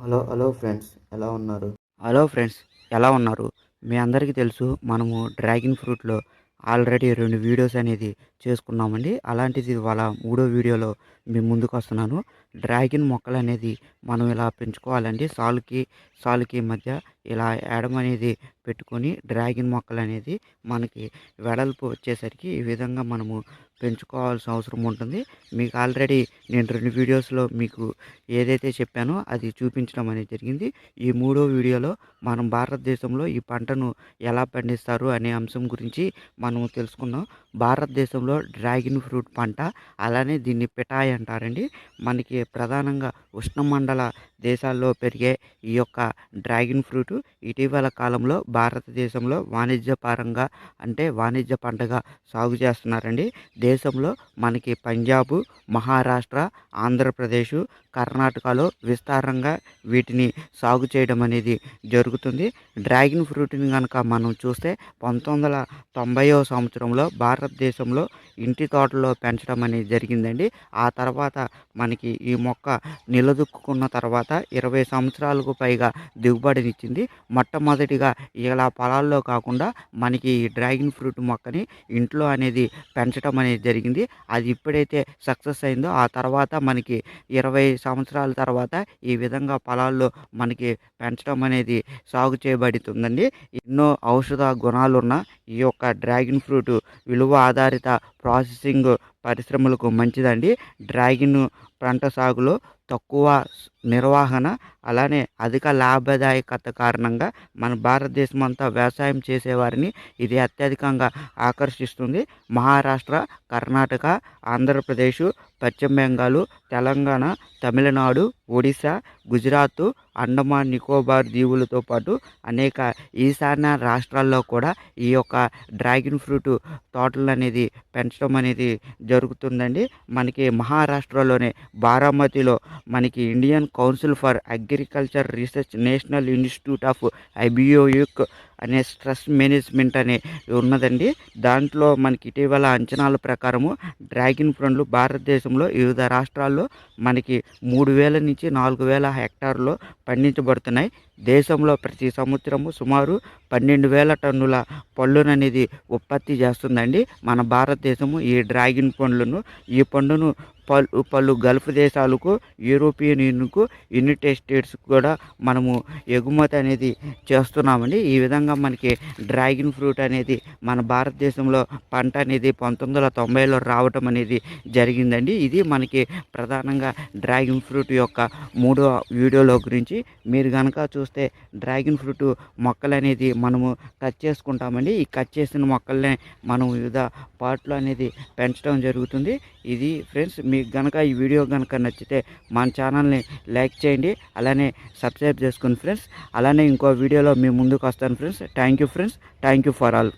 Hello friends ఎలా ఉన్నారు? Hello friends, ఎలా ఉన్నారు? మీ అందరికీ తెలుసు, మనము డ్రాగన్ ఫ్రూట్‌లో ఆల్రెడీ 2 వీడియోస్ అనేది చేసుకున్నామండి. అలాంటిది ఇవాళ మూడో వీడియోలో మీ ముందుకొస్తున్నాను. డ్రాగన్ మొక్కలనేది మనం ఇలా పెంచుకోవాలండి. సాలుకి మధ్య ఇలా యాడమ్ అనేది పెట్టుకొని డ్రాగన్ మొక్కలనేది మనకి వెడల్పు వచ్చేసరికి ఈ విధంగా మనము పెంచుకోవాల్సిన అవసరం ఉంటుంది. మీకు ఆల్రెడీ నేను 2 వీడియోస్‌లో మీకు ఏదైతే చెప్పానో అది చూపించడం అనేది జరిగింది. ఈ మూడో వీడియోలో మనం భారతదేశంలో ఈ పంటను ఎలా పండిస్తారు అనే అంశం గురించి మనం తెలుసుకుందాం. భారతదేశంలో డ్రాగన్ ఫ్రూట్ పంట, అలానే దీన్ని పిఠాయ్ అంటారండి. మనకి ప్రధానంగా ఉష్ణమండల దేశాల్లో పెరిగే ఈ యొక్క డ్రాగన్ ఫ్రూట్ ఇటీవల కాలంలో భారతదేశంలో వాణిజ్యపరంగా అంటే వాణిజ్య పంటగా సాగు చేస్తున్నారండి. దేశంలో మనకి పంజాబ్, మహారాష్ట్ర, ఆంధ్రప్రదేశ్, కర్ణాటకలో విస్తారంగా వీటిని సాగు చేయడం అనేది జరుగుతుంది. డ్రాగన్ ఫ్రూట్ని కనుక మనం చూస్తే 1990వ సంవత్సరంలో భారతదేశంలో ఇంటి తోటలో పెంచడం అనేది జరిగిందండి. ఆ తర్వాత మనకి ఈ మొక్క నిలదొక్కున్న తర్వాత 20 సంవత్సరాలకు పైగా దిగుబడినిచ్చింది. మొట్టమొదటిగా ఇలా పొలాల్లో కాకుండా మనకి ఈ డ్రాగన్ ఫ్రూట్ మొక్కని ఇంట్లో అనేది పెంచడం అనేది జరిగింది. అది ఎప్పుడైతే సక్సెస్ అయిందో ఆ తర్వాత మనకి 20 సంవత్సరాల తర్వాత ఈ విధంగా పొలాల్లో మనకి పెంచడం అనేది సాగు చేయబడుతుందండి. ఎన్నో ఔషధ గుణాలున్న ఈ యొక్క డ్రాగన్ ఫ్రూట్ విలువ ఆధారిత ప్రాసెసింగ్ పరిశ్రమలకు మంచిదండి. డ్రాగన్ పంట సాగులో తక్కువ నిర్వహణ, అలానే అధిక లాభదాయకత కారణంగా మన భారతదేశం అంతా వ్యవసాయం చేసేవారిని ఇది అత్యధికంగా ఆకర్షిస్తుంది. మహారాష్ట్ర, కర్ణాటక, ఆంధ్రప్రదేశ్, పశ్చిమ బెంగాల్, తెలంగాణ, తమిళనాడు, ఒడిశా, గుజరాత్, అండమాన్ నికోబార్ దీవులతో పాటు అనేక ఈశాన్య రాష్ట్రాల్లో కూడా ఈ యొక్క డ్రాగన్ ఫ్రూట్ తోటలు అనేది పెంచడం అనేది జరుగుతుందండి. మనకి మహారాష్ట్రలోనే బారామతిలో మనకి Indian council for agriculture research, national institute of abiotic అనే స్ట్రెస్ మేనేజ్మెంట్ అనే ఉన్నదండి. దాంట్లో మనకి ఇటీవల అంచనాల ప్రకారము డ్రాగన్ ఫ్రూట్లు భారతదేశంలో వివిధ రాష్ట్రాల్లో మనకి 3000 నుంచి 4000 హెక్టార్లో పండించబడుతున్నాయి. దేశంలో ప్రతి సంవత్సరము సుమారు 12,000 టన్నుల పళ్ళుననేది ఉత్పత్తి చేస్తుందండి మన భారతదేశము ఈ డ్రాగన్ పండ్లను. ఈ పండును పలు గల్ఫ్ దేశాలకు, యూరోపియన్ యూనియన్కు, యునైటెడ్ స్టేట్స్కి కూడా మనము ఎగుమతి అనేది చేస్తున్నామండి. ఈ విధంగా మనకి డ్రాగన్ ఫ్రూట్ అనేది మన భారతదేశంలో పంట అనేది 1990లో రావటం అనేది జరిగిందండి. ఇది మనకి ప్రధానంగా డ్రాగన్ ఫ్రూట్ యొక్క మూడో వీడియోలో గురించి. మీరు కనుక చూస్తే డ్రాగన్ ఫ్రూట్ మొక్కలు అనేది మనము కట్ చేసుకుంటామండి. ఈ కట్ చేసిన మొక్కల్ని మనం వివిధ పార్ట్లు అనేది పెంచడం జరుగుతుంది. ఇది ఫ్రెండ్స్, మీకు కనుక ఈ వీడియో కనుక నచ్చితే మన ఛానల్ని లైక్ చేయండి, అలానే సబ్స్క్రైబ్ చేసుకోండి ఫ్రెండ్స్. అలానే ఇంకో వీడియోలో మీ ముందుకు వస్తాను friends. Thank you friends, thank you for all.